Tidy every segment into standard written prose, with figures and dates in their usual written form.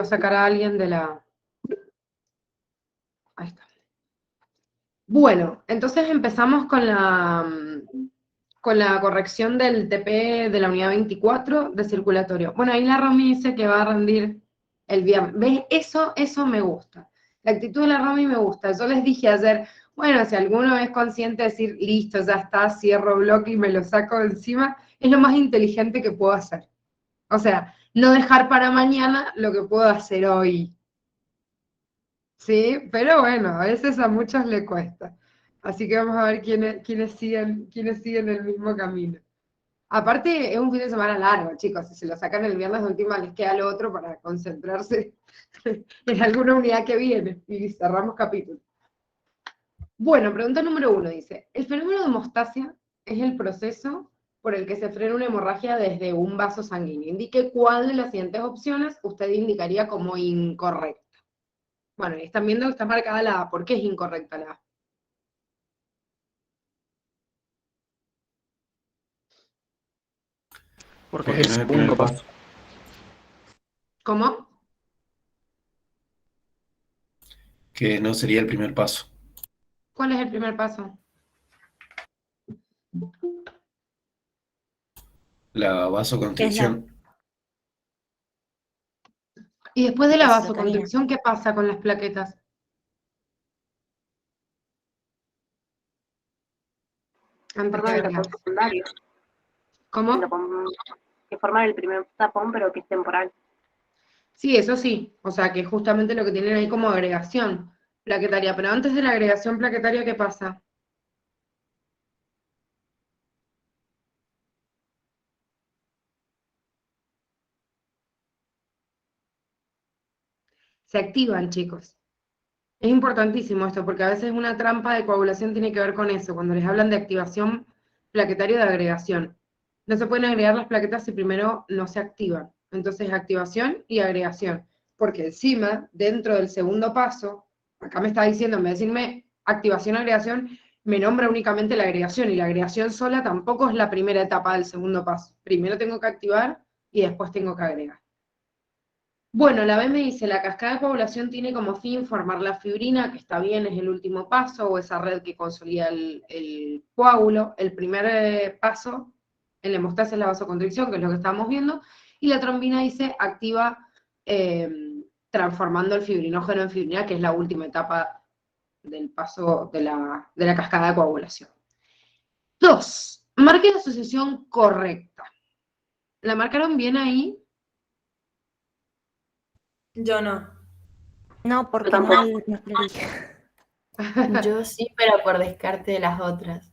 a sacar a alguien de la... Ahí está. Bueno, entonces empezamos con la corrección del TP de la unidad 24 de circulatorio. Bueno, ahí la Romy dice que va a rendir el viernes. ¿Ves? Eso me gusta. La actitud de la Romy me gusta. Yo les dije ayer, bueno, si alguno es consciente de decir, listo, ya está, cierro bloque y me lo saco de encima, es lo más inteligente que puedo hacer. O sea, no dejar para mañana lo que puedo hacer hoy. ¿Sí? Pero bueno, a veces a muchos le cuesta. Así que vamos a ver quiénes siguen el mismo camino. Aparte, es un fin de semana largo, chicos. Si se lo sacan el viernes de última, les queda lo otro para concentrarse en alguna unidad que viene. Y cerramos capítulo. Bueno, pregunta número 1 dice, el fenómeno de hemostasia es el proceso por el que se frena una hemorragia desde un vaso sanguíneo. Indique cuál de las siguientes opciones usted indicaría como incorrecta. Bueno, y están viendo que está marcada la A. ¿Por qué es incorrecta la A? Porque es el segundo paso. ¿Cómo? Que no sería el primer paso. ¿Cuál es el primer paso? La vasoconstricción. Y después de la Es vasoconstricción, ¿qué pasa con las plaquetas? Antes de agregar. secundario. ¿Cómo? Que forman el primer tapón, pero que es temporal. Sí, eso sí. O sea, que justamente lo que tienen ahí como agregación plaquetaria. Pero antes de la agregación plaquetaria, ¿qué pasa? Se activan, chicos. Es importantísimo esto, porque a veces una trampa de coagulación tiene que ver con eso, cuando les hablan de activación plaquetaria de agregación. No se pueden agregar las plaquetas si primero no se activan. Entonces, activación y agregación. Porque encima, dentro del segundo paso, acá me está diciendo, en vez de decirme activación, agregación, me nombra únicamente la agregación, y la agregación sola tampoco es la primera etapa del segundo paso. Primero tengo que activar y después tengo que agregar. Bueno, la B me dice, la cascada de coagulación tiene como fin formar la fibrina, que está bien, es el último paso, o esa red que consolida el coágulo. El primer paso en la hemostasia es la vasoconstricción, que es lo que estamos viendo, y la trombina dice, activa transformando el fibrinógeno en fibrina, que es la última etapa del paso de la cascada de coagulación. 2. Marque la asociación correcta. ¿La marcaron bien ahí? Yo no. No, porque Yo no lo dije. Yo sí, pero por descarte de las otras.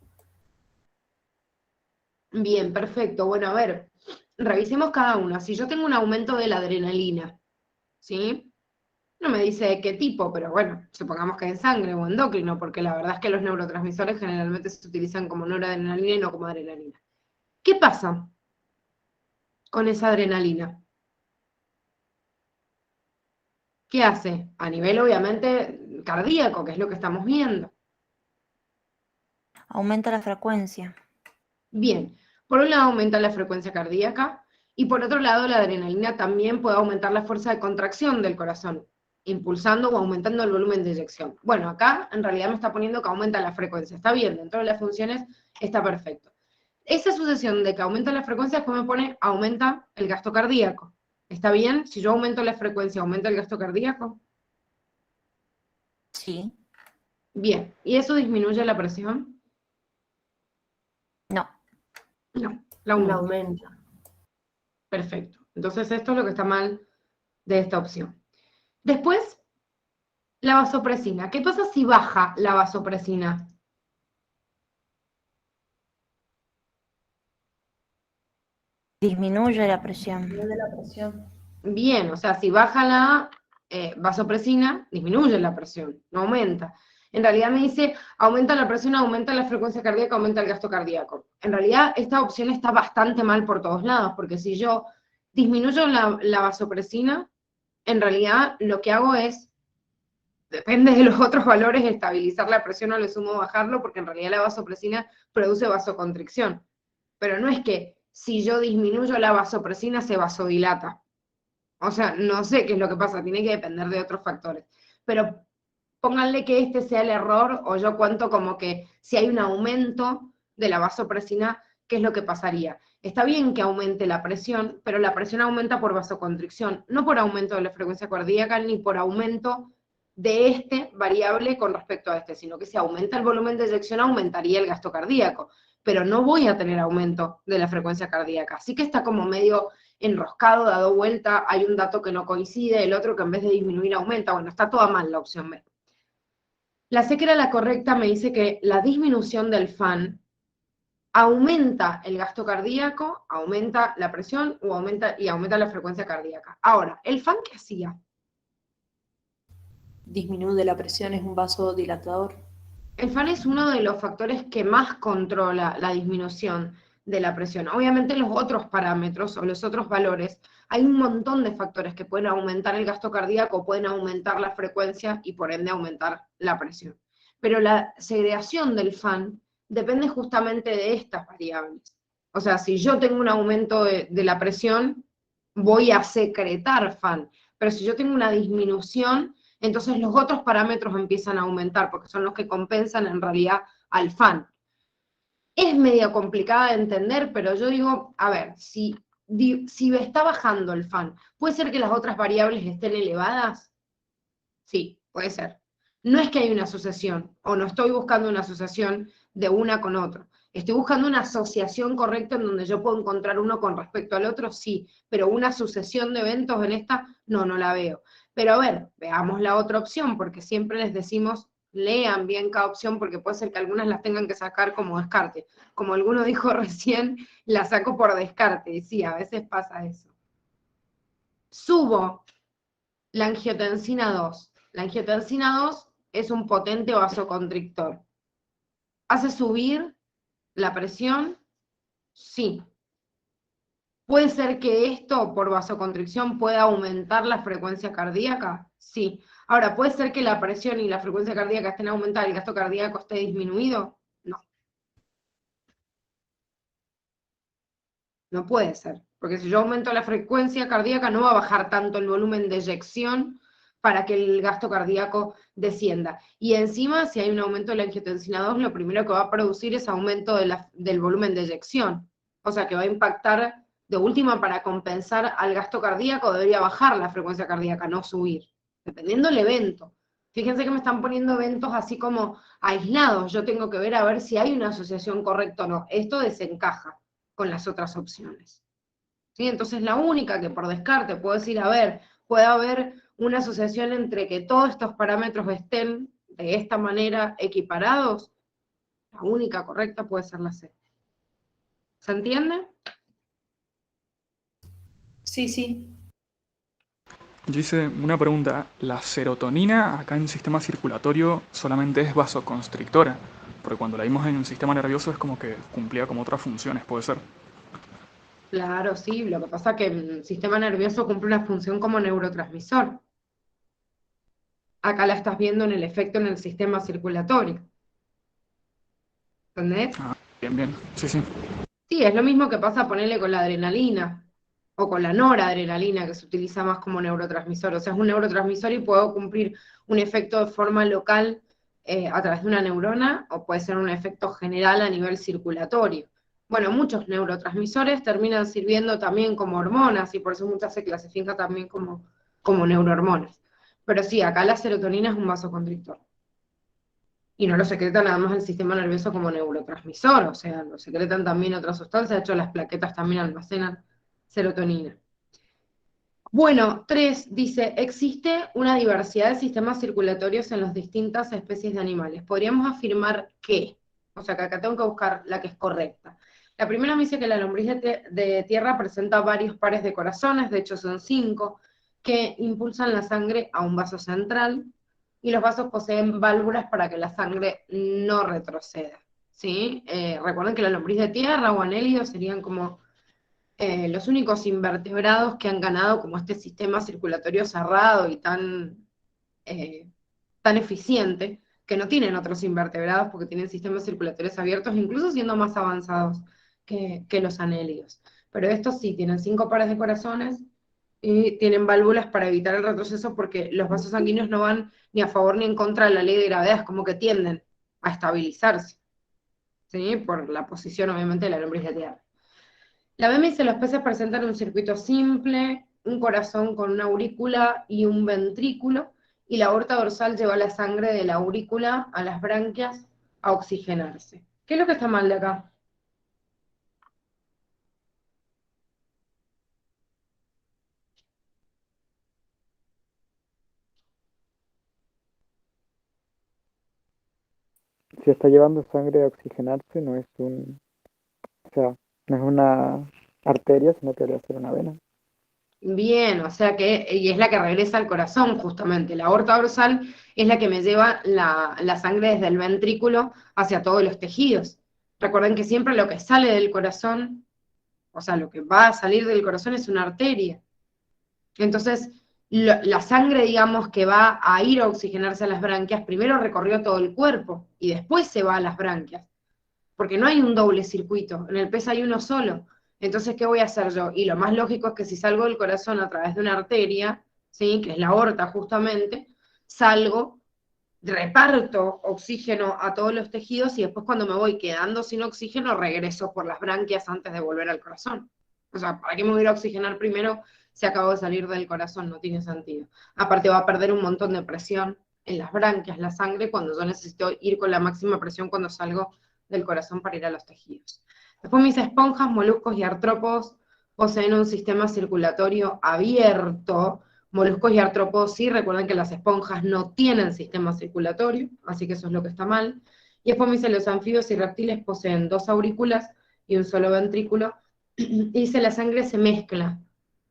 Bien, perfecto. Bueno, a ver, revisemos cada una. Si yo tengo un aumento de la adrenalina, ¿sí? No me dice de qué tipo, pero bueno, supongamos que en sangre o endocrino, porque la verdad es que los neurotransmisores generalmente se utilizan como noradrenalina y no como adrenalina. ¿Qué pasa con esa adrenalina? ¿Qué hace? A nivel, obviamente, cardíaco, que es lo que estamos viendo. Aumenta la frecuencia. Bien, por un lado aumenta la frecuencia cardíaca y por otro lado la adrenalina también puede aumentar la fuerza de contracción del corazón, impulsando o aumentando el volumen de eyección. Bueno, acá en realidad me está poniendo que aumenta la frecuencia. Está bien, dentro de las funciones está perfecto. Esa sucesión de que aumenta la frecuencia después me pone aumenta el gasto cardíaco. ¿Está bien? Si yo aumento la frecuencia, ¿aumenta el gasto cardíaco? Sí. Bien. ¿Y eso disminuye la presión? No. No, la La aumenta. aumenta. Perfecto. Entonces esto es lo que está mal de esta opción. Después, la vasopresina. ¿Qué pasa si baja la vasopresina? Disminuye la presión. De la presión. Bien, o sea, si baja la vasopresina, disminuye la presión, no aumenta. En realidad me dice, aumenta la presión, aumenta la frecuencia cardíaca, aumenta el gasto cardíaco. En realidad, esta opción está bastante mal por todos lados, porque si yo disminuyo la vasopresina, en realidad lo que hago es, depende de los otros valores, estabilizar la presión o le sumo bajarlo, porque en realidad la vasopresina produce vasoconstricción. Pero no es que si yo disminuyo la vasopresina se vasodilata. O sea, no sé qué es lo que pasa, tiene que depender de otros factores. Pero pónganle que este sea el error, o yo cuento como que si hay un aumento de la vasopresina, ¿qué es lo que pasaría? Está bien que aumente la presión, pero la presión aumenta por vasoconstricción, no por aumento de la frecuencia cardíaca ni por aumento de este variable con respecto a este, sino que si aumenta el volumen de eyección, aumentaría el gasto cardíaco, pero no voy a tener aumento de la frecuencia cardíaca. Así que está como medio enroscado, dado vuelta, hay un dato que no coincide, el otro que en vez de disminuir aumenta, bueno, está toda mal la opción B. La C, que era la correcta, me dice que la disminución del FAN aumenta el gasto cardíaco, aumenta la presión o aumenta la frecuencia cardíaca. Ahora, ¿el FAN qué hacía? Disminuye la presión, es un vasodilatador. El FAN es uno de los factores que más controla la disminución de la presión. Obviamente los otros parámetros o los otros valores, hay un montón de factores que pueden aumentar el gasto cardíaco, pueden aumentar la frecuencia y por ende aumentar la presión. Pero la segregación del FAN depende justamente de estas variables. O sea, si yo tengo un aumento de la presión, voy a secretar FAN. Pero si yo tengo una disminución, entonces los otros parámetros empiezan a aumentar, porque son los que compensan en realidad al FAN. Es medio complicada de entender, pero yo digo, a ver, si está bajando el FAN, ¿puede ser que las otras variables estén elevadas? Sí, puede ser. No es que hay una asociación, o no estoy buscando una asociación de una con otra. ¿Estoy buscando una asociación correcta en donde yo puedo encontrar uno con respecto al otro? Sí, pero una sucesión de eventos en esta, no la veo. Pero a ver, veamos la otra opción, porque siempre les decimos, lean bien cada opción, porque puede ser que algunas las tengan que sacar como descarte. Como alguno dijo recién, la saco por descarte, y sí, a veces pasa eso. Subo la angiotensina 2. La angiotensina 2 es un potente vasoconstrictor. ¿Hace subir la presión? Sí. ¿Puede ser que esto, por vasoconstricción, pueda aumentar la frecuencia cardíaca? Sí. Ahora, ¿puede ser que la presión y la frecuencia cardíaca estén aumentadas y el gasto cardíaco esté disminuido? No. No puede ser. Porque si yo aumento la frecuencia cardíaca, no va a bajar tanto el volumen de eyección para que el gasto cardíaco descienda. Y encima, si hay un aumento de la angiotensina 2, lo primero que va a producir es aumento del volumen de eyección. O sea, que va a impactar, de última, para compensar al gasto cardíaco, debería bajar la frecuencia cardíaca, no subir, dependiendo del evento. Fíjense que me están poniendo eventos así como aislados. Yo tengo que ver a ver si hay una asociación correcta o no. Esto desencaja con las otras opciones. ¿Sí? Entonces la única que por descarte puedo decir, a ver, puede haber una asociación entre que todos estos parámetros estén de esta manera equiparados, la única correcta puede ser la C. ¿Se entiende? Sí, sí. Yo hice una pregunta. ¿La serotonina acá en el sistema circulatorio solamente es vasoconstrictora? Porque cuando la vimos en el sistema nervioso es como que cumplía como otras funciones, ¿puede ser? Claro, sí, lo que pasa es que el sistema nervioso cumple una función como neurotransmisor. Acá la estás viendo en el efecto en el sistema circulatorio. ¿Entendés? Ah, bien, bien. Sí, sí. Sí, es lo mismo que pasa, ponerle con la adrenalina, o con la noradrenalina, que se utiliza más como neurotransmisor. O sea, es un neurotransmisor y puedo cumplir un efecto de forma local a través de una neurona, o puede ser un efecto general a nivel circulatorio. Bueno, muchos neurotransmisores terminan sirviendo también como hormonas, y por eso muchas se clasifican también como neurohormonas. Pero sí, acá la serotonina es un vasoconstrictor. Y no lo secreta nada más el sistema nervioso como neurotransmisor, o sea, lo secretan también otras sustancias, de hecho las plaquetas también almacenan serotonina. Bueno, 3 dice, existe una diversidad de sistemas circulatorios en las distintas especies de animales. Podríamos afirmar que, o sea que acá tengo que buscar la que es correcta. La primera me dice que la lombriz de tierra presenta varios pares de corazones, de hecho son 5, que impulsan la sangre a un vaso central, y los vasos poseen válvulas para que la sangre no retroceda. ¿Sí? Recuerden que la lombriz de tierra o anélidos serían como los únicos invertebrados que han ganado como este sistema circulatorio cerrado y tan eficiente, que no tienen otros invertebrados porque tienen sistemas circulatorios abiertos, incluso siendo más avanzados que los anélidos. Pero estos sí, tienen 5 pares de corazones, y tienen válvulas para evitar el retroceso porque los vasos sanguíneos no van ni a favor ni en contra de la ley de gravedad, es como que tienden a estabilizarse, ¿sí? Por la posición, obviamente, de la lombriz de tierra. La BMS de los peces presentan un circuito simple, un corazón con una aurícula y un ventrículo, y la aorta dorsal lleva la sangre de la aurícula a las branquias a oxigenarse. ¿Qué es lo que está mal de acá? Si está llevando sangre a oxigenarse, no es o sea, no es una arteria, sino que debería ser una vena. Bien, o sea que, y es la que regresa al corazón justamente, la aorta dorsal es la que me lleva la sangre desde el ventrículo hacia todos los tejidos. Recuerden que siempre lo que sale del corazón, o sea, lo que va a salir del corazón es una arteria. Entonces, la sangre, digamos, que va a ir a oxigenarse a las branquias, primero recorrió todo el cuerpo y después se va a las branquias, porque no hay un doble circuito, en el pez hay uno solo. Entonces, ¿qué voy a hacer yo? Y lo más lógico es que si salgo del corazón a través de una arteria, ¿sí? Que es la aorta justamente, salgo, reparto oxígeno a todos los tejidos y después cuando me voy quedando sin oxígeno, regreso por las branquias antes de volver al corazón. O sea, ¿para qué me voy a ir a oxigenar primero si acabo de salir del corazón? No tiene sentido. Aparte va a perder un montón de presión en las branquias, la sangre, cuando yo necesito ir con la máxima presión cuando salgo del corazón para ir a los tejidos. Después mis esponjas, moluscos y artrópodos poseen un sistema circulatorio abierto. Moluscos y artrópodos sí, recuerden que las esponjas no tienen sistema circulatorio, así que eso es lo que está mal. Y después los anfibios y reptiles poseen 2 aurículas y un solo ventrículo, y dice la sangre se mezcla.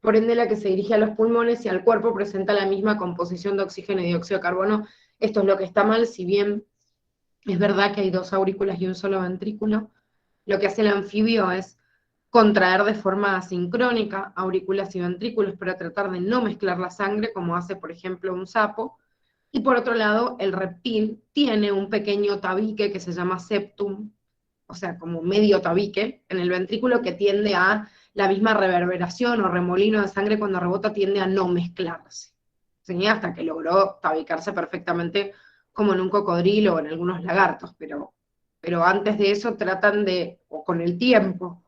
Por ende, la que se dirige a los pulmones y al cuerpo presenta la misma composición de oxígeno y dióxido de carbono. Esto es lo que está mal, si bien es verdad que hay 2 aurículas y un solo ventrículo. Lo que hace el anfibio es contraer de forma asincrónica aurículas y ventrículos para tratar de no mezclar la sangre, como hace, por ejemplo, un sapo. Y por otro lado, el reptil tiene un pequeño tabique que se llama septum, o sea, como medio tabique, en el ventrículo que tiende a la misma reverberación o remolino de sangre cuando rebota, tiende a no mezclarse. ¿Sí? Hasta que logró tabicarse perfectamente como en un cocodrilo o en algunos lagartos, pero antes de eso tratan de, o con el tiempo,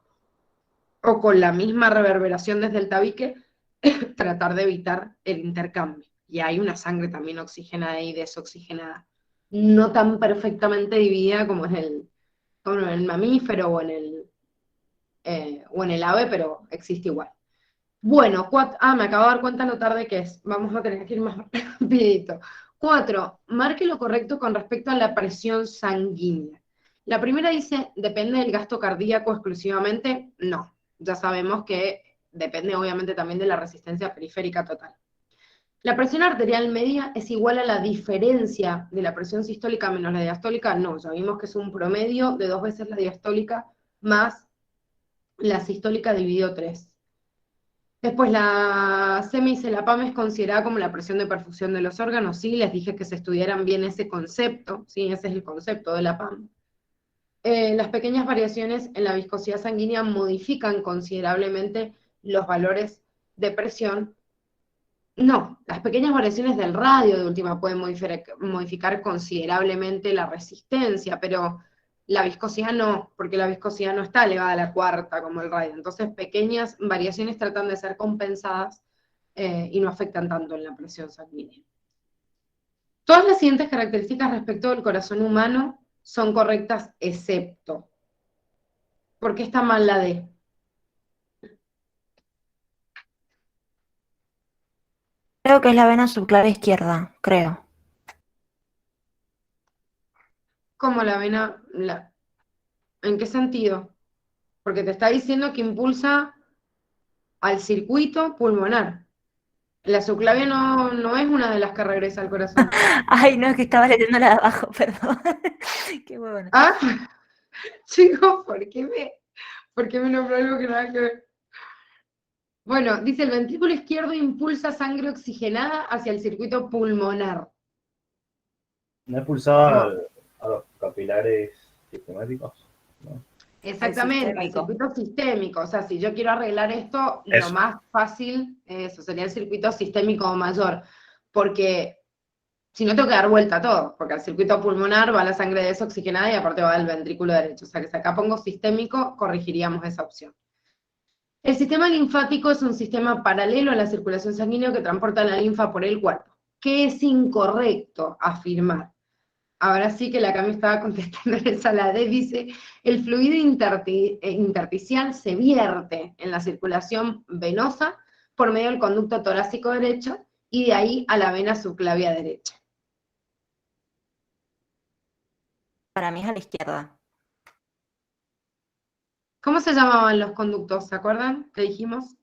o con la misma reverberación desde el tabique, tratar de evitar el intercambio. Y hay una sangre también oxigenada y desoxigenada, no tan perfectamente dividida como en el mamífero o en el ave, pero existe igual. Bueno, me acabo de dar cuenta lo tarde que es. Vamos a tener que ir más rapidito. 4. Marque lo correcto con respecto a la presión sanguínea. La primera dice, ¿depende del gasto cardíaco exclusivamente? No. Ya sabemos que depende obviamente también de la resistencia periférica total. ¿La presión arterial media es igual a la diferencia de la presión sistólica menos la diastólica? No, ya vimos que es un promedio de 2 veces la diastólica más la sistólica dividido 3. Después la SEM dice, la PAM es considerada como la presión de perfusión de los órganos. Sí, les dije que se estudiaran bien ese concepto, sí, ese es el concepto de la PAM. Las pequeñas variaciones en la viscosidad sanguínea modifican considerablemente los valores de presión. No, las pequeñas variaciones del radio de última pueden modificar considerablemente la resistencia, pero la viscosidad no, porque la viscosidad no está elevada a la cuarta como el radio. Entonces pequeñas variaciones tratan de ser compensadas y no afectan tanto en la presión sanguínea. Todas las siguientes características respecto del corazón humano son correctas, excepto. ¿Por qué está mal la D? Creo que es la vena subclara izquierda, creo. ¿Cómo la vena? ¿En qué sentido? Porque te está diciendo que impulsa al circuito pulmonar. La subclavia no es una de las que regresa al corazón. Ay, no, es que estaba leyendo la de abajo, perdón. Qué bueno. Ah, chicos, ¿por qué me nombró algo que nada que ver? Bueno, dice el ventrículo izquierdo impulsa sangre oxigenada hacia el circuito pulmonar. ¿No expulsaba a los capilares sistemáticos? ¿No? Exactamente, el sistémico. circuito sistémico. O sea, si yo quiero arreglar esto, lo Eso. más fácil, eso sería el circuito sistémico mayor. Porque si no tengo que dar vuelta a todo, porque al circuito pulmonar va la sangre desoxigenada y aparte va al ventrículo derecho. O sea que si acá pongo sistémico, corregiríamos esa opción. El sistema linfático es un sistema paralelo a la circulación sanguínea que transporta la linfa por el cuerpo. ¿Qué es incorrecto afirmar? Ahora sí que la Cami estaba contestando en esa la D, dice, el fluido intersticial se vierte en la circulación venosa por medio del conducto torácico derecho y de ahí a la vena subclavia derecha. Para mí es a la izquierda. ¿Cómo se llamaban los conductos? ¿Se acuerdan? ¿Qué dijimos?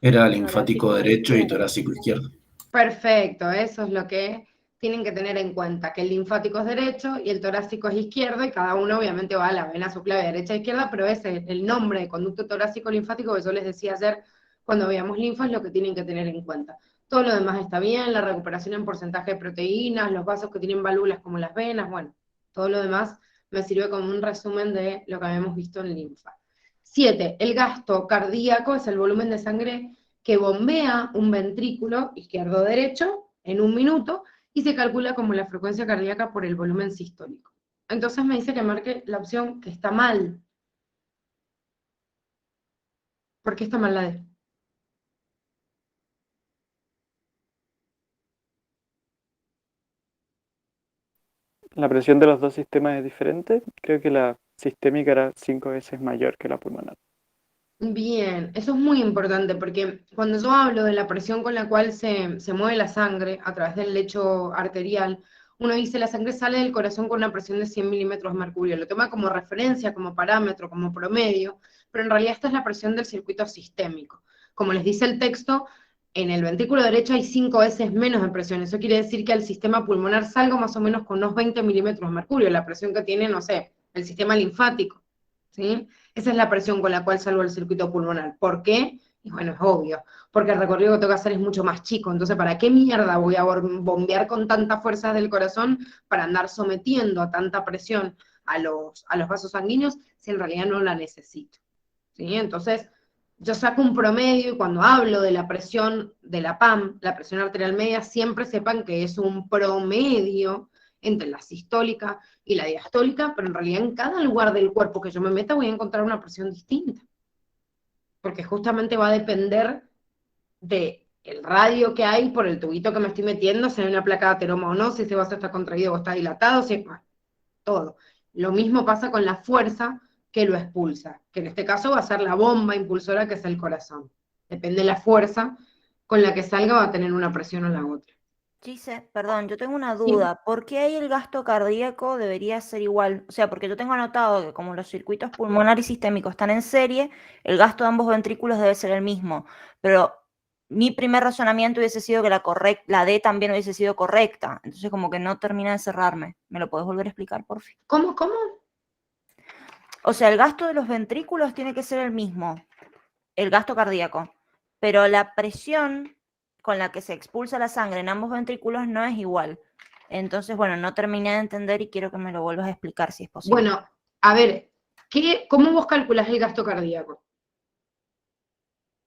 Era linfático Torácico derecho y izquierdo. torácico izquierdo. Perfecto, eso es lo que tienen que tener en cuenta, que el linfático es derecho y el torácico es izquierdo, y cada uno obviamente va a la vena subclavia derecha e izquierda, pero ese es el nombre de conducto torácico linfático que yo les decía ayer cuando veíamos linfa, es lo que tienen que tener en cuenta. Todo lo demás está bien, la recuperación en porcentaje de proteínas, los vasos que tienen válvulas como las venas, bueno, todo lo demás me sirve como un resumen de lo que habíamos visto en linfa. 7. El gasto cardíaco es el volumen de sangre que bombea un ventrículo izquierdo-derecho en un minuto y se calcula como la frecuencia cardíaca por el volumen sistólico. Entonces me dice que marque la opción que está mal. ¿Por qué está mal la D? La presión de los dos sistemas es diferente. Creo que la sistémica era 5 veces mayor que la pulmonar. Bien, eso es muy importante porque cuando yo hablo de la presión con la cual se mueve la sangre a través del lecho arterial, uno dice la sangre sale del corazón con una presión de 100 milímetros de mercurio, lo toma como referencia, como parámetro, como promedio, pero en realidad esta es la presión del circuito sistémico. Como les dice el texto, en el ventrículo derecho hay 5 veces menos de presión, eso quiere decir que al sistema pulmonar salgo más o menos con unos 20 milímetros de mercurio, la presión que tiene, no sé, el sistema linfático, ¿sí? Esa es la presión con la cual salgo el circuito pulmonar. ¿Por qué? Y bueno, es obvio, porque el recorrido que tengo que hacer es mucho más chico. Entonces, ¿para qué mierda voy a bombear con tantas fuerzas del corazón para andar sometiendo a tanta presión a los vasos sanguíneos si en realidad no la necesito? ¿Sí? Entonces, yo saco un promedio y cuando hablo de la presión de la PAM, la presión arterial media, siempre sepan que es un promedio entre la sistólica y la diastólica, pero en realidad en cada lugar del cuerpo que yo me meta voy a encontrar una presión distinta. Porque justamente va a depender del radio que hay por el tubito que me estoy metiendo, si hay una placa de ateroma o no, si ese vaso está contraído o está dilatado, si, bueno, todo. Lo mismo pasa con la fuerza que lo expulsa, que en este caso va a ser la bomba impulsora que es el corazón. Depende de la fuerza con la que salga, va a tener una presión o la otra. Gise, perdón, yo tengo una Sí. duda. ¿Por qué ahí el gasto cardíaco debería ser igual? O sea, porque yo tengo anotado que como los circuitos pulmonar y sistémico están en serie, el gasto de ambos ventrículos debe ser el mismo. Pero mi primer razonamiento hubiese sido que la D también hubiese sido correcta. Entonces como que no termina de cerrarme. ¿Me lo puedes volver a explicar, por fin? ¿Cómo? O sea, el gasto de los ventrículos tiene que ser el mismo, el gasto cardíaco, pero la presión con la que se expulsa la sangre en ambos ventrículos no es igual. Entonces, bueno, no terminé de entender y quiero que me lo vuelvas a explicar si es posible. Bueno, a ver, ¿cómo vos calculás el gasto cardíaco?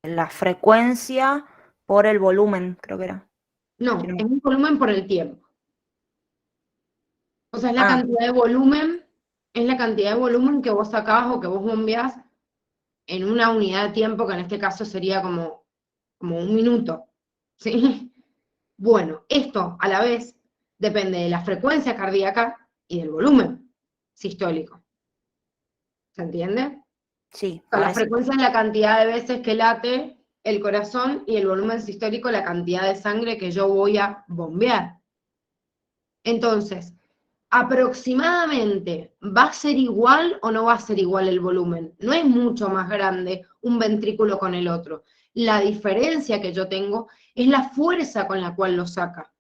La frecuencia por el volumen, creo que era. No, Sí, no. es un volumen por el tiempo. O sea, es la Ah. cantidad de volumen, es la cantidad de volumen que vos sacás o que vos bombeás en una unidad de tiempo, que en este caso sería como un minuto, ¿sí? Bueno, esto a la vez depende de la frecuencia cardíaca y del volumen sistólico. ¿Se entiende? Sí, O sea, la ahora sí. frecuencia es la cantidad de veces que late el corazón y el volumen sistólico la cantidad de sangre que yo voy a bombear. Entonces, aproximadamente, ¿va a ser igual o no va a ser igual el volumen? No es mucho más grande un ventrículo con el otro. La diferencia que yo tengo es la fuerza con la cual lo saca.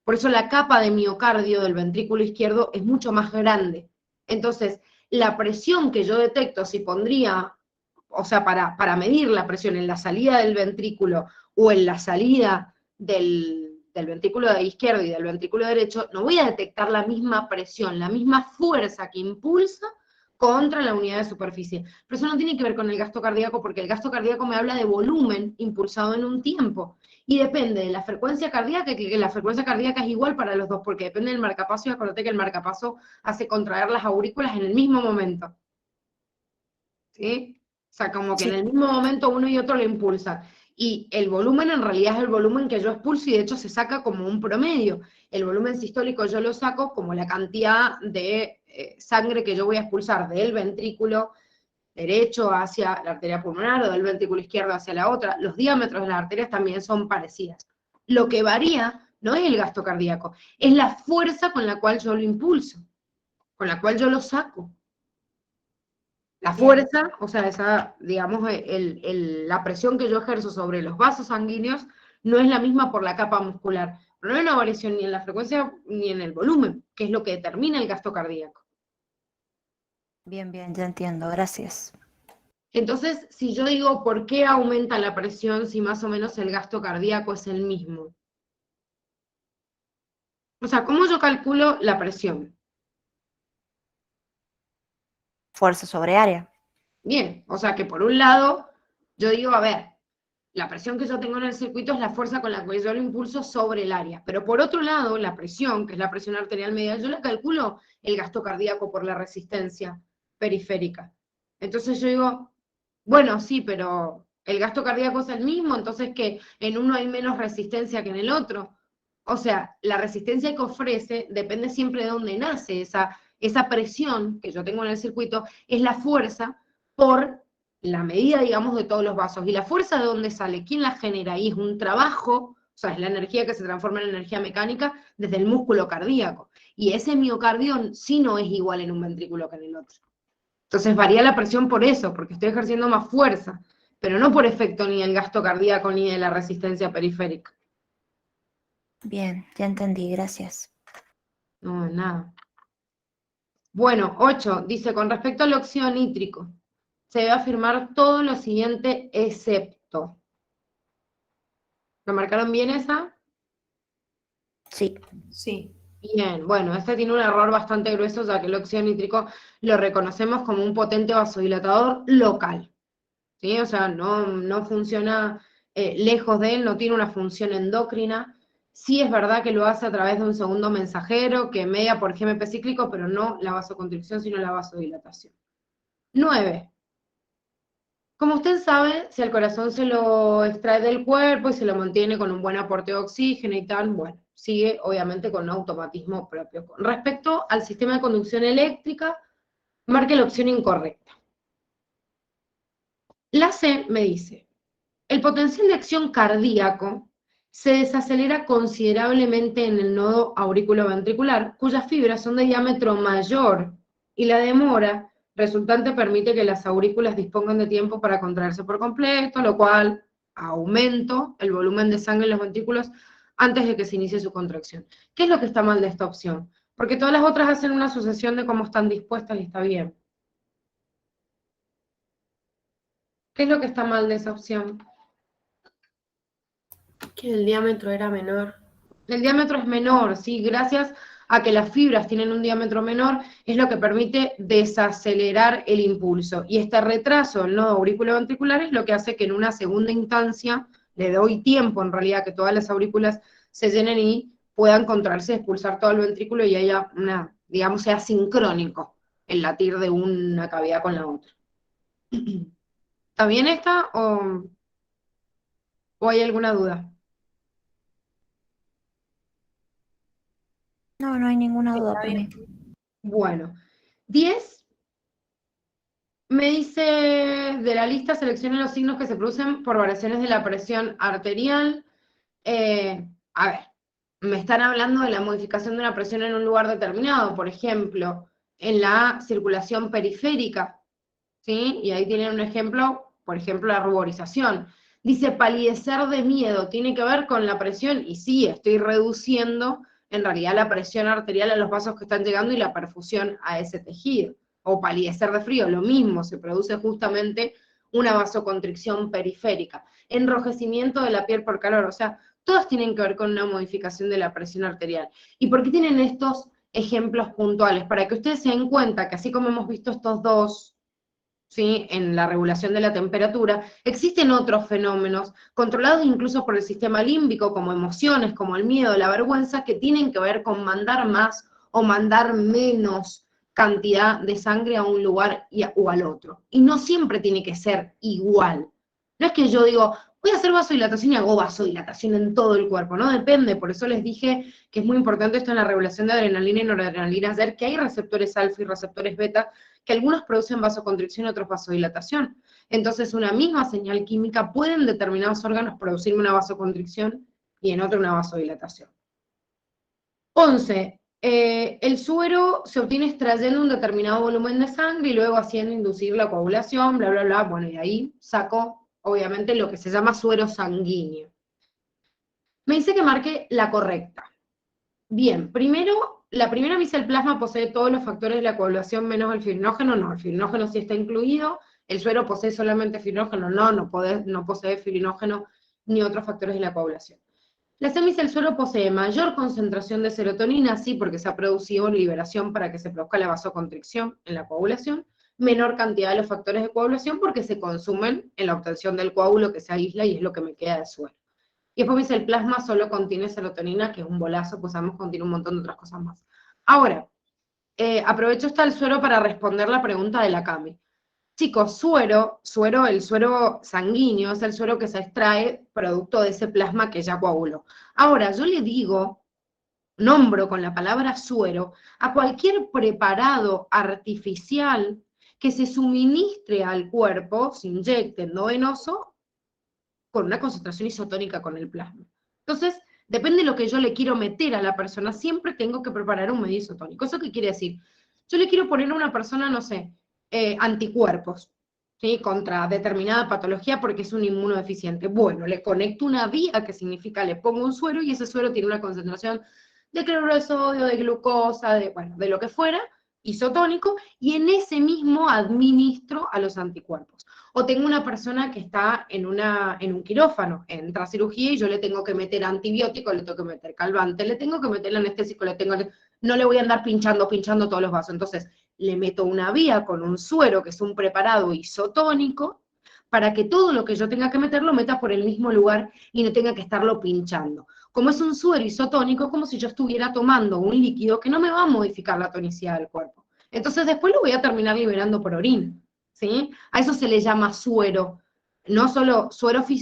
Por eso la capa de miocardio del ventrículo izquierdo es mucho más grande. Entonces, la presión que yo detecto, si pondría, o sea, para medir la presión en la salida del ventrículo o en la salida del del ventrículo izquierdo y del ventrículo derecho, no voy a detectar la misma presión, la misma fuerza que impulsa contra la unidad de superficie. Pero eso no tiene que ver con el gasto cardíaco, porque el gasto cardíaco me habla de volumen impulsado en un tiempo. Y depende de la frecuencia cardíaca, que la frecuencia cardíaca es igual para los dos, porque depende del marcapaso, y acuérdate que el marcapaso hace contraer las aurículas en el mismo momento. ¿Sí? O sea, como que en el mismo momento uno y otro lo impulsan. Y el volumen en realidad es el volumen que yo expulso, y de hecho se saca como un promedio. El volumen sistólico yo lo saco como la cantidad de sangre que yo voy a expulsar del ventrículo derecho hacia la arteria pulmonar o del ventrículo izquierdo hacia la otra. Los diámetros de las arterias también son parecidas. Lo que varía no es el gasto cardíaco, es la fuerza con la cual yo lo impulso, con la cual yo lo saco. La fuerza, o sea, esa, digamos, la presión que yo ejerzo sobre los vasos sanguíneos no es la misma por la capa muscular. Pero no hay una variación ni en la frecuencia ni en el volumen, que es lo que determina el gasto cardíaco. Bien, ya entiendo, gracias. Entonces, si yo digo, ¿por qué aumenta la presión si más o menos el gasto cardíaco es el mismo? O sea, ¿cómo yo calculo la presión? Fuerza sobre área. Bien, o sea que por un lado, yo digo, a ver, la presión que yo tengo en el circuito es la fuerza con la que yo lo impulso sobre el área. Pero por otro lado, la presión, que es la presión arterial medial, yo la calculo el gasto cardíaco por la resistencia periférica. Entonces yo digo, bueno, sí, pero el gasto cardíaco es el mismo, entonces que en uno hay menos resistencia que en el otro. O sea, la resistencia que ofrece depende siempre de dónde nace esa presión que yo tengo en el circuito, es la fuerza por la medida, digamos, de todos los vasos. ¿Y la fuerza de dónde sale? ¿Quién la genera? Y es un trabajo, o sea, es la energía que se transforma en energía mecánica desde el músculo cardíaco. Y ese miocardio sí no es igual en un ventrículo que en el otro. Entonces varía la presión por eso, porque estoy ejerciendo más fuerza, pero no por efecto ni del gasto cardíaco ni de la resistencia periférica. Bien, ya entendí, gracias. No, nada. Bueno, 8, dice, con respecto al óxido nítrico, se debe afirmar todo lo siguiente excepto. ¿Lo marcaron bien esa? Sí. Sí. Bien, bueno, este tiene un error bastante grueso, ya que el óxido nítrico lo reconocemos como un potente vasodilatador local. ¿Sí? O sea, no funciona lejos de él, no tiene una función endocrina. Sí es verdad que lo hace a través de un segundo mensajero que media por GMP cíclico, pero no la vasoconstricción, sino la vasodilatación. 9. Como usted sabe, si al corazón se lo extrae del cuerpo y se lo mantiene con un buen aporte de oxígeno y tal, bueno, sigue obviamente con un automatismo propio. Con respecto al sistema de conducción eléctrica, marque la opción incorrecta. La C me dice, el potencial de acción cardíaco se desacelera considerablemente en el nodo auriculoventricular, cuyas fibras son de diámetro mayor, y la demora resultante permite que las aurículas dispongan de tiempo para contraerse por completo, lo cual aumenta el volumen de sangre en los ventrículos antes de que se inicie su contracción. ¿Qué es lo que está mal de esta opción? Porque todas las otras hacen una asociación de cómo están dispuestas y está bien. ¿Qué es lo que está mal de esa opción? Que el diámetro era menor. El diámetro es menor, ¿sí? Gracias a que las fibras tienen un diámetro menor, es lo que permite desacelerar el impulso. Y este retraso del nodo auriculoventricular es lo que hace que en una segunda instancia, le doy tiempo en realidad que todas las aurículas se llenen y puedan contraerse, expulsar todo el ventrículo y haya una, digamos, sea sincrónico el latir de una cavidad con la otra. ¿Está bien esta o hay alguna duda? No hay ninguna duda para mí. Bueno, 10 me dice, de la lista seleccione los signos que se producen por variaciones de la presión arterial. A ver, me están hablando de la modificación de una presión en un lugar determinado, por ejemplo, en la circulación periférica, ¿sí? Y ahí tienen un ejemplo, por ejemplo, la ruborización. Dice, palidecer de miedo, ¿tiene que ver con la presión? Y sí, estoy reduciendo en realidad la presión arterial a los vasos que están llegando y la perfusión a ese tejido. O palidecer de frío, lo mismo, se produce justamente una vasoconstricción periférica. Enrojecimiento de la piel por calor, o sea, todas tienen que ver con una modificación de la presión arterial. ¿Y por qué tienen estos ejemplos puntuales? Para que ustedes se den cuenta que así como hemos visto estos dos, ¿sí?, en la regulación de la temperatura, existen otros fenómenos, controlados incluso por el sistema límbico, como emociones, como el miedo, la vergüenza, que tienen que ver con mandar más o mandar menos cantidad de sangre a un lugar o al otro. Y no siempre tiene que ser igual. No es que yo digo, voy a hacer vasodilatación y hago vasodilatación en todo el cuerpo, no depende. Por eso les dije que es muy importante esto en la regulación de adrenalina y noradrenalina, hacer que hay receptores alfa y receptores beta, que algunos producen vasoconstricción y otros vasodilatación. Entonces, una misma señal química puede en determinados órganos producir una vasoconstricción y en otro una vasodilatación. 11. El suero se obtiene extrayendo un determinado volumen de sangre y luego haciendo inducir la coagulación, bla, bla, bla. Bueno, y ahí saco, obviamente, lo que se llama suero sanguíneo. Me dice que marque la correcta. Bien, primero, la primera me dice el plasma posee todos los factores de la coagulación menos el fibrinógeno. No, el fibrinógeno sí está incluido. El suero posee solamente fibrinógeno. No posee fibrinógeno ni otros factores de la coagulación. La C me dice el suero posee mayor concentración de serotonina, sí, porque se ha producido liberación para que se produzca la vasoconstricción en la coagulación, menor cantidad de los factores de coagulación porque se consumen en la obtención del coágulo que se aísla y es lo que me queda de suero. Y después me dice el plasma solo contiene serotonina, que es un bolazo, pues sabemos que contiene un montón de otras cosas más. Ahora, aprovecho el suero para responder la pregunta de la Cami. Chicos, el suero sanguíneo es el suero que se extrae producto de ese plasma que ya coaguló. Ahora, yo le digo, nombro con la palabra suero a cualquier preparado artificial que se suministre al cuerpo, se inyecte endovenoso, con una concentración isotónica con el plasma. Entonces, depende de lo que yo le quiero meter a la persona, siempre tengo que preparar un medio isotónico. ¿Eso qué quiere decir? Yo le quiero poner a una persona, no sé, anticuerpos, ¿sí?, contra determinada patología porque es un inmunodeficiente. Bueno, le conecto una vía, que significa le pongo un suero, y ese suero tiene una concentración de cloruro de sodio, de glucosa, de lo que fuera, isotónico, y en ese mismo administro a los anticuerpos. O tengo una persona que está en un quirófano, entra a cirugía y yo le tengo que meter antibiótico, le tengo que meter calmante, le tengo que meter anestésico, no le voy a andar pinchando todos los vasos. Entonces, le meto una vía con un suero, que es un preparado isotónico, para que todo lo que yo tenga que meter lo meta por el mismo lugar y no tenga que estarlo pinchando. Como es un suero isotónico, es como si yo estuviera tomando un líquido que no me va a modificar la tonicidad del cuerpo. Entonces después lo voy a terminar liberando por orina, ¿sí? A eso se le llama suero. No solo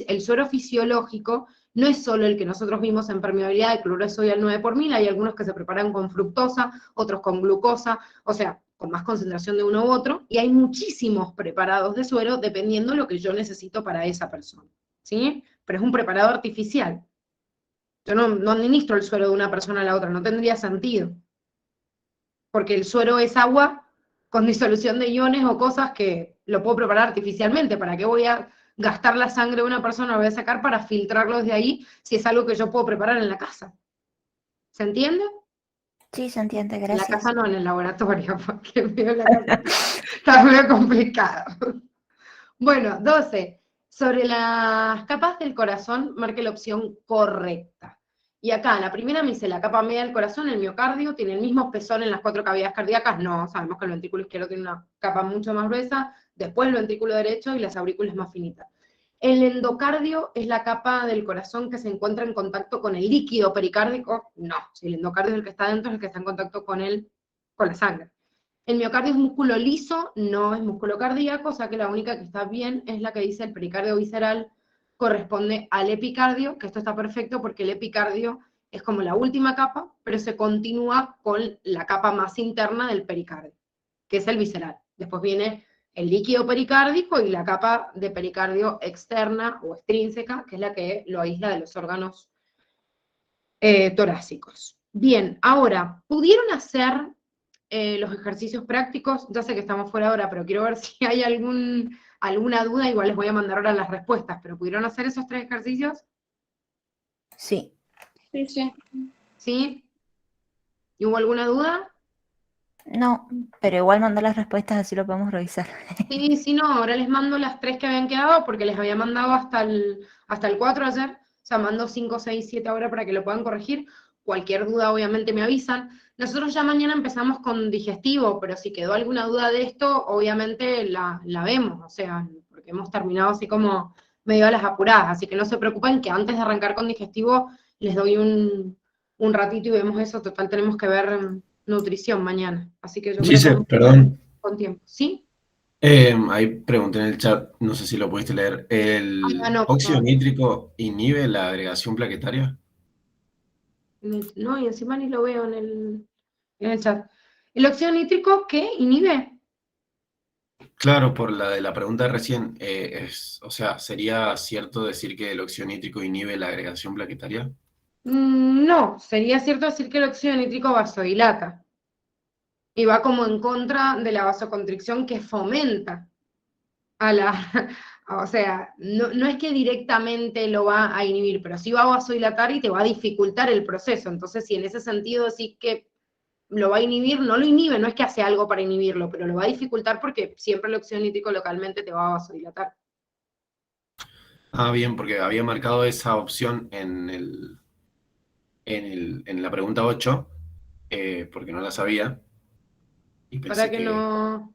el suero fisiológico no es solo el que nosotros vimos en permeabilidad de cloruro de sodio al 9 por mil, hay algunos que se preparan con fructosa, otros con glucosa, o sea, con más concentración de uno u otro, y hay muchísimos preparados de suero dependiendo de lo que yo necesito para esa persona, ¿sí? Pero es un preparado artificial. Yo no administro el suero de una persona a la otra, no tendría sentido. Porque el suero es agua con disolución de iones o cosas que lo puedo preparar artificialmente. ¿Para qué voy a gastar la sangre de una persona, lo voy a sacar para filtrarlo desde ahí, si es algo que yo puedo preparar en la casa? ¿Se entiende? Sí, se entiende, En la gracias. casa no, en el laboratorio, porque veo la casa está muy complicado. Bueno, 12. Sobre las capas del corazón, marque la opción correcta. Y acá, la primera me dice la capa media del corazón, el miocardio, ¿tiene el mismo espesor en las 4 cavidades cardíacas? No, sabemos que el ventrículo izquierdo tiene una capa mucho más gruesa, después el ventrículo derecho y las aurículas más finitas. El endocardio es la capa del corazón que se encuentra en contacto con el líquido pericárdico. No, si el endocardio es el que está dentro, es el que está en contacto con la sangre. El miocardio es músculo liso, no es músculo cardíaco, o sea que la única que está bien es la que dice el pericardio visceral, corresponde al epicardio, que esto está perfecto porque el epicardio es como la última capa, pero se continúa con la capa más interna del pericardio, que es el visceral. Después viene el líquido pericárdico y la capa de pericardio externa o extrínseca, que es la que lo aísla de los órganos torácicos. Bien, ahora, ¿pudieron hacer los ejercicios prácticos? Ya sé que estamos fuera de hora, pero quiero ver si hay alguna duda, igual les voy a mandar ahora las respuestas, pero ¿pudieron hacer esos 3 ejercicios? Sí. Sí, sí. ¿Sí? ¿Y hubo alguna duda? No, pero igual mandar las respuestas, así lo podemos revisar. Sí, no, ahora les mando las 3 que habían quedado, porque les había mandado hasta el 4 ayer. sea, mando 5, 6, 7 ahora para que lo puedan corregir. Cualquier duda, obviamente, me avisan. Nosotros ya mañana empezamos con digestivo, pero si quedó alguna duda de esto, obviamente la vemos, o sea, porque hemos terminado así como medio a las apuradas, así que no se preocupen que antes de arrancar con digestivo les doy un ratito y vemos eso. Total, tenemos que ver nutrición mañana, así que yo creo Gise, que perdón, con tiempo, ¿sí? ahí pregunté en el chat, no sé si lo pudiste leer. Ah, ¿El no, óxido perdón. nítrico inhibe la agregación plaquetaria? No, y encima ni lo veo en el chat. ¿El óxido nítrico qué? ¿Inhibe? Claro, por la de la pregunta de recién, o sea, ¿sería cierto decir que el óxido nítrico inhibe la agregación plaquetaria? No, sería cierto decir que el óxido nítrico vasodilata y va como en contra de la vasoconstricción que fomenta a la, o sea, no es que directamente lo va a inhibir, pero sí va a vasodilatar y te va a dificultar el proceso. Entonces, si en ese sentido decís que lo va a inhibir, no lo inhibe, no es que hace algo para inhibirlo, pero lo va a dificultar porque siempre el óxido nítrico localmente te va a vasodilatar. Ah, bien, porque había marcado esa opción en la pregunta 8, porque no la sabía, y Para pensé que que... no...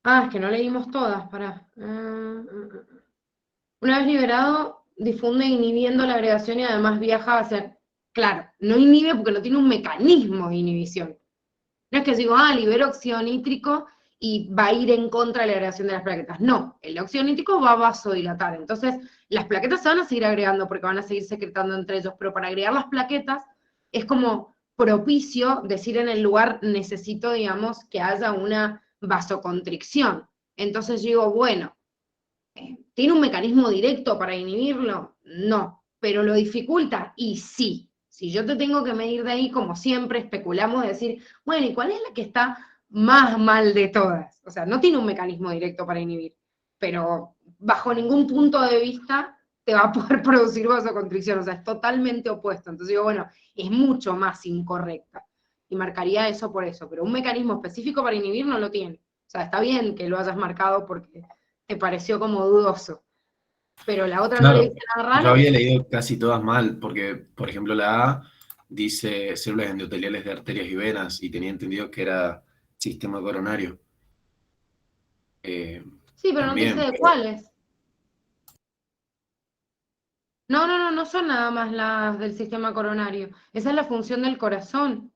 Ah, es que no leímos todas, para. Una vez liberado, difunde inhibiendo la agregación y además viaja hacia... Claro, no inhibe porque no tiene un mecanismo de inhibición. No es que digo, libero óxido nítrico y va a ir en contra de la agregación de las plaquetas. No, el óxido nítrico va a vasodilatar. Entonces, las plaquetas se van a seguir agregando porque van a seguir secretando entre ellos, pero para agregar las plaquetas es como propicio decir en el lugar necesito, digamos, que haya una vasoconstricción. Entonces yo digo, bueno, ¿tiene un mecanismo directo para inhibirlo? No, pero lo dificulta y sí. Si yo te tengo que medir de ahí, como siempre, especulamos de decir, bueno, ¿y cuál es la que está más mal de todas? O sea, no tiene un mecanismo directo para inhibir, pero bajo ningún punto de vista te va a poder producir vasoconstricción, o sea, es totalmente opuesto. Entonces digo, bueno, es mucho más incorrecta. Y marcaría eso por eso, pero un mecanismo específico para inhibir no lo tiene. O sea, está bien que lo hayas marcado porque te pareció como dudoso, pero la otra no le Claro, dice nada yo raro. había leído casi todas mal, porque, por ejemplo, la A dice células endoteliales de arterias y venas, y tenía entendido que era sistema coronario. Sí, pero no te dice También, de pero... cuáles. No son nada más las del sistema coronario. Esa es la función del corazón.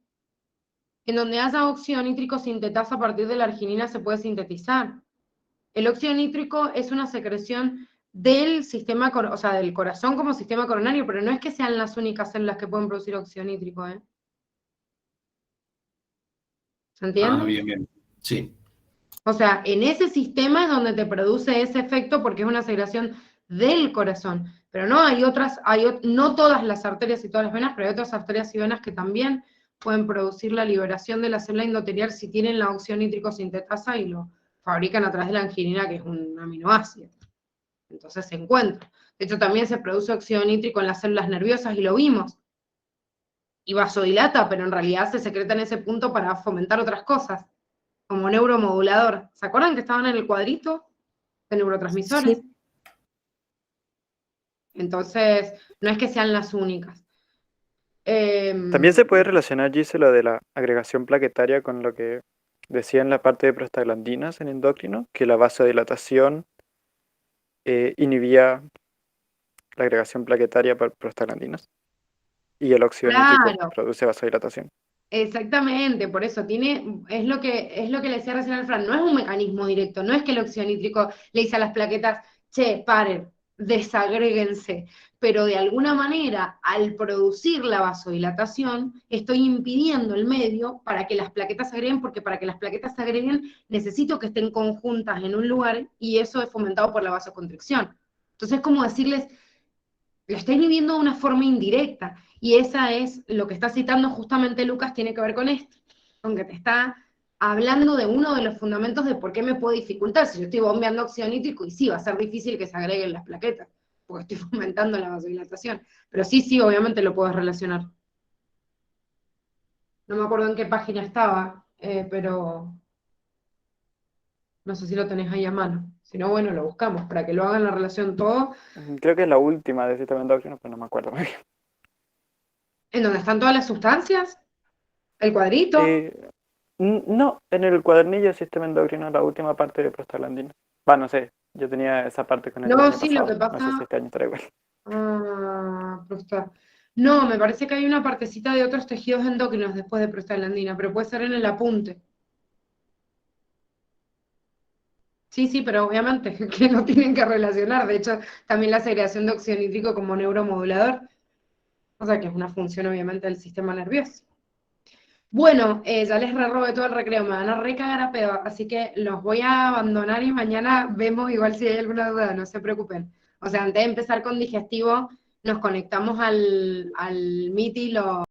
En donde haya óxido nítrico sintetasa a partir de la arginina se puede sintetizar. El óxido nítrico es una secreción del sistema, o sea, del corazón como sistema coronario, pero no es que sean las únicas células que pueden producir óxido nítrico, ¿eh? ¿Se Ah, entiende? bien, bien. Sí, O sea, en ese sistema es donde te produce ese efecto porque es una secreción del corazón. Pero no hay otras, no todas las arterias y todas las venas, pero hay otras arterias y venas que también pueden producir la liberación de la célula endotelial si tienen la óxido nítrico sintetasa y lo fabrican a través de la angiolina, que es un aminoácido. Entonces se encuentra. De hecho, también se produce óxido nítrico en las células nerviosas y lo vimos. Y vasodilata, pero en realidad se secreta en ese punto para fomentar otras cosas como neuromodulador. ¿Se acuerdan que estaban en el cuadrito de neurotransmisores? Sí. Entonces, no es que sean las únicas. También se puede relacionar, Gise, lo de la agregación plaquetaria con lo que decía en la parte de prostaglandinas en endocrino, que la vasodilatación inhibía la agregación plaquetaria por prostaglandinas y el óxido nítrico Claro, produce vasodilatación. exactamente, por eso es lo que le decía recién al Fran, no es un mecanismo directo, no es que el óxido nítrico le dice a las plaquetas, che, paren, desagréguense, pero de alguna manera, al producir la vasodilatación, estoy impidiendo el medio para que las plaquetas se agreguen, porque para que las plaquetas se agreguen necesito que estén conjuntas en un lugar y eso es fomentado por la vasoconstricción. Entonces es como decirles, lo está inhibiendo de una forma indirecta. Y esa es lo que está citando justamente Lucas, tiene que ver con esto, con que te está hablando de uno de los fundamentos de por qué me puede dificultar. Si yo estoy bombeando óxido nítrico, y sí, va a ser difícil que se agreguen las plaquetas, porque estoy fomentando la vasodilatación. Pero sí, obviamente lo puedes relacionar. No me acuerdo en qué página estaba, pero no sé si lo tenés ahí a mano. Si no, bueno, lo buscamos para que lo hagan la relación todo, Creo que es la última del sistema endocrino, pero no me acuerdo muy bien. en donde están todas las sustancias, el cuadrito. No, en el cuadernillo del sistema endocrino, la última parte de prostaglandina. Va, no sé, yo tenía esa parte con el No, año sí, lo pasado. que No sé si pasa. este año estará igual. No, me parece que hay una partecita de otros tejidos endocrinos después de prostaglandina, pero puede ser en el apunte. Sí, pero obviamente que no tienen que relacionar. De hecho, también la segregación de óxido nítrico como neuromodulador, o sea que es una función obviamente del sistema nervioso. Bueno, ya les robé todo el recreo, me van a recagar a pedo, así que los voy a abandonar y mañana vemos igual si hay alguna duda, no se preocupen. O sea, antes de empezar con digestivo, nos conectamos al Meet y lo